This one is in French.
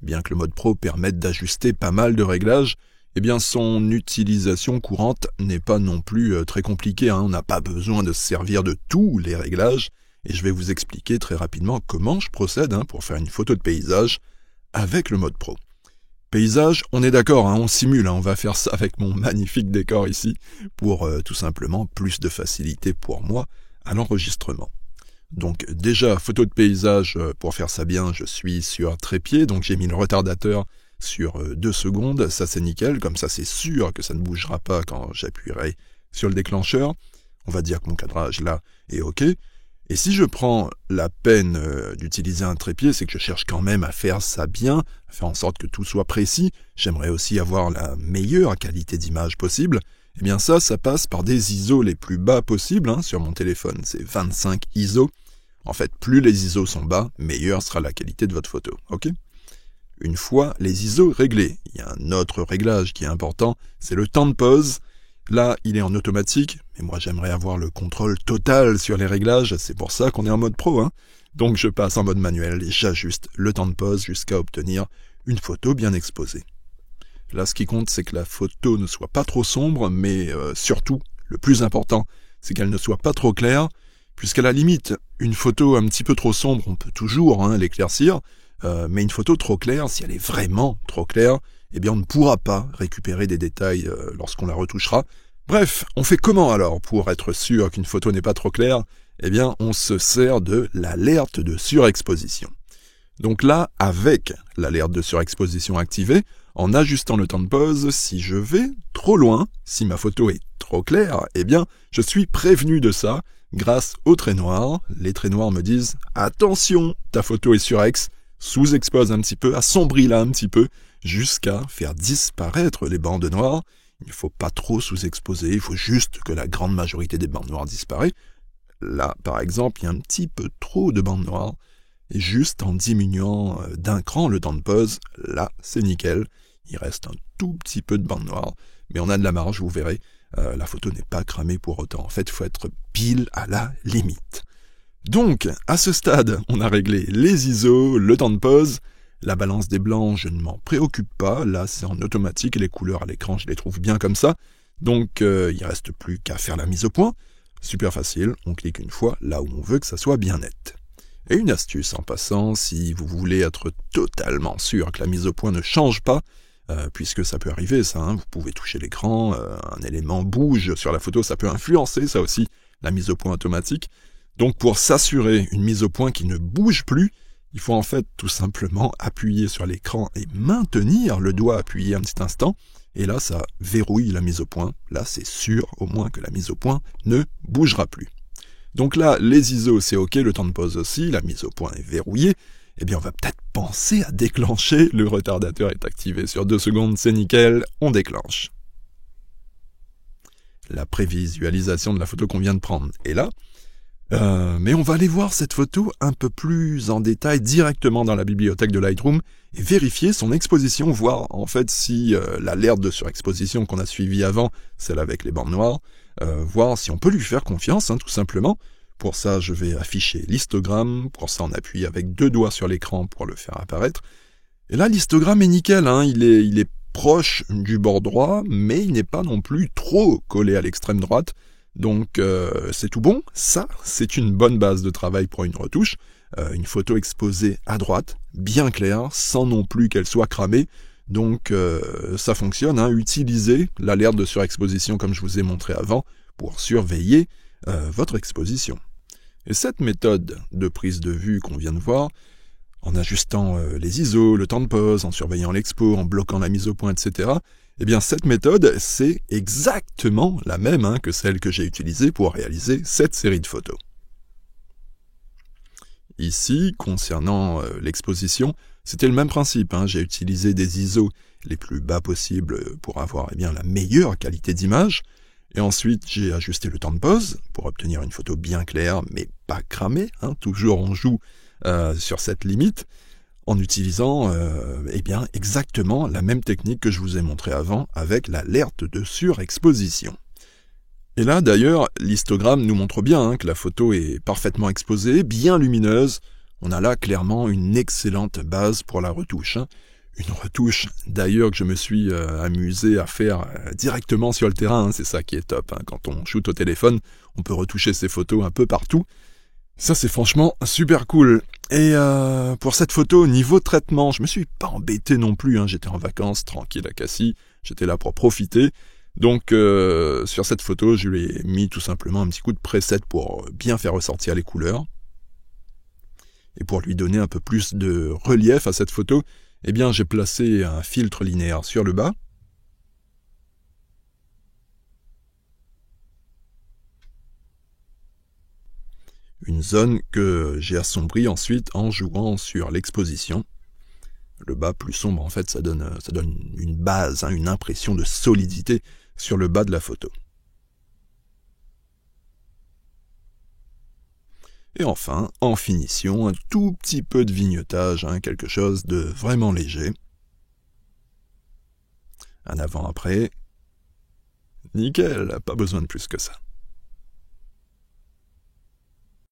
Bien que le mode Pro permette d'ajuster pas mal de réglages, eh bien son utilisation courante n'est pas non plus très compliquée. On n'a pas besoin de se servir de tous les réglages. Et je vais vous expliquer très rapidement comment je procède pour faire une photo de paysage avec le mode Pro. Paysage, on est d'accord, on simule, on va faire ça avec mon magnifique décor ici, pour tout simplement plus de facilité pour moi à l'enregistrement. Donc déjà, photo de paysage, pour faire ça bien, je suis sur trépied, donc j'ai mis le retardateur sur 2 secondes, ça c'est nickel, comme ça c'est sûr que ça ne bougera pas quand j'appuierai sur le déclencheur. On va dire que mon cadrage là est OK. Et si je prends la peine d'utiliser un trépied, c'est que je cherche quand même à faire ça bien, à faire en sorte que tout soit précis. J'aimerais aussi avoir la meilleure qualité d'image possible. Eh bien ça passe par des ISO les plus bas possibles. Sur mon téléphone, c'est 25 ISO. En fait, plus les ISO sont bas, meilleure sera la qualité de votre photo. OK ? Une fois les ISO réglés, il y a un autre réglage qui est important, c'est le temps de pause. Là, il est en automatique, mais moi j'aimerais avoir le contrôle total sur les réglages, c'est pour ça qu'on est en mode Pro. Donc je passe en mode manuel et j'ajuste le temps de pause jusqu'à obtenir une photo bien exposée. Là, ce qui compte, c'est que la photo ne soit pas trop sombre, mais surtout, le plus important, c'est qu'elle ne soit pas trop claire, puisqu'à la limite, une photo un petit peu trop sombre, on peut toujours l'éclaircir, mais une photo trop claire, si elle est vraiment trop claire, eh bien on ne pourra pas récupérer des détails lorsqu'on la retouchera. Bref, on fait comment alors pour être sûr qu'une photo n'est pas trop claire ? Eh bien, on se sert de l'alerte de surexposition. Donc là, avec l'alerte de surexposition activée, en ajustant le temps de pause, si je vais trop loin, si ma photo est trop claire, eh bien, je suis prévenu de ça grâce aux traits noirs. Les traits noirs me disent « Attention, ta photo est surex », sous-expose un petit peu, assombris-la un petit peu, jusqu'à faire disparaître les bandes noires. Il ne faut pas trop sous-exposer, il faut juste que la grande majorité des bandes noires disparaissent. Là, par exemple, il y a un petit peu trop de bandes noires, et juste en diminuant d'un cran le temps de pause, là, c'est nickel. Il reste un tout petit peu de bandes noires, mais on a de la marge, vous verrez, la photo n'est pas cramée pour autant. En fait, il faut être pile à la limite. Donc, à ce stade, on a réglé les ISO, le temps de pause. La balance des blancs, je ne m'en préoccupe pas. Là, c'est en automatique et les couleurs à l'écran, je les trouve bien comme ça. Donc, il ne reste plus qu'à faire la mise au point. Super facile, on clique une fois là où on veut que ça soit bien net. Et une astuce en passant, si vous voulez être totalement sûr que la mise au point ne change pas, puisque ça peut arriver ça, vous pouvez toucher l'écran, un élément bouge sur la photo, ça peut influencer ça aussi, la mise au point automatique. Donc pour s'assurer une mise au point qui ne bouge plus, il faut en fait tout simplement appuyer sur l'écran et maintenir le doigt appuyé un petit instant, et là ça verrouille la mise au point. Là c'est sûr au moins que la mise au point ne bougera plus. Donc là les ISO c'est ok, le temps de pause aussi, la mise au point est verrouillée, eh bien on va peut-être penser à déclencher, le retardateur est activé sur 2 secondes, c'est nickel, on déclenche. La prévisualisation de la photo qu'on vient de prendre est là. Mais on va aller voir cette photo un peu plus en détail directement dans la bibliothèque de Lightroom et vérifier son exposition, voir en fait si l'alerte de surexposition qu'on a suivie avant, celle avec les bandes noires, voir si on peut lui faire confiance, tout simplement. Pour ça, je vais afficher l'histogramme, pour ça on appuie avec 2 doigts sur l'écran pour le faire apparaître. Et là, l'histogramme est nickel, il est proche du bord droit, mais il n'est pas non plus trop collé à l'extrême droite. Donc c'est tout bon, ça c'est une bonne base de travail pour une retouche, une photo exposée à droite, bien claire, sans non plus qu'elle soit cramée, donc ça fonctionne, utilisez l'alerte de surexposition comme je vous ai montré avant pour surveiller votre exposition. Et cette méthode de prise de vue qu'on vient de voir, en ajustant les ISO, le temps de pause, en surveillant l'expo, en bloquant la mise au point, etc., eh bien cette méthode, c'est exactement la même que celle que j'ai utilisée pour réaliser cette série de photos. Ici, concernant l'exposition, c'était le même principe. J'ai utilisé des ISO les plus bas possibles pour avoir la meilleure qualité d'image. Et ensuite, j'ai ajusté le temps de pause pour obtenir une photo bien claire, mais pas cramée. Toujours on joue sur cette limite, en utilisant exactement la même technique que je vous ai montré avant avec l'alerte de surexposition. Et là, d'ailleurs, l'histogramme nous montre bien que la photo est parfaitement exposée, bien lumineuse. On a là clairement une excellente base pour la retouche. Une retouche d'ailleurs que je me suis amusé à faire directement sur le terrain, c'est ça qui est top. Quand on shoot au téléphone, on peut retoucher ses photos un peu partout. Ça c'est franchement super cool. Et pour cette photo, niveau traitement, je me suis pas embêté non plus, j'étais en vacances, tranquille à Cassis, j'étais là pour profiter. Donc sur cette photo, je lui ai mis tout simplement un petit coup de preset pour bien faire ressortir les couleurs. Et pour lui donner un peu plus de relief à cette photo, eh bien j'ai placé un filtre linéaire sur le bas. Une zone que j'ai assombrie ensuite en jouant sur l'exposition. Le bas plus sombre, en fait, ça donne une base, une impression de solidité sur le bas de la photo. Et enfin, en finition, un tout petit peu de vignetage, quelque chose de vraiment léger. Un avant-après. Nickel, pas besoin de plus que ça.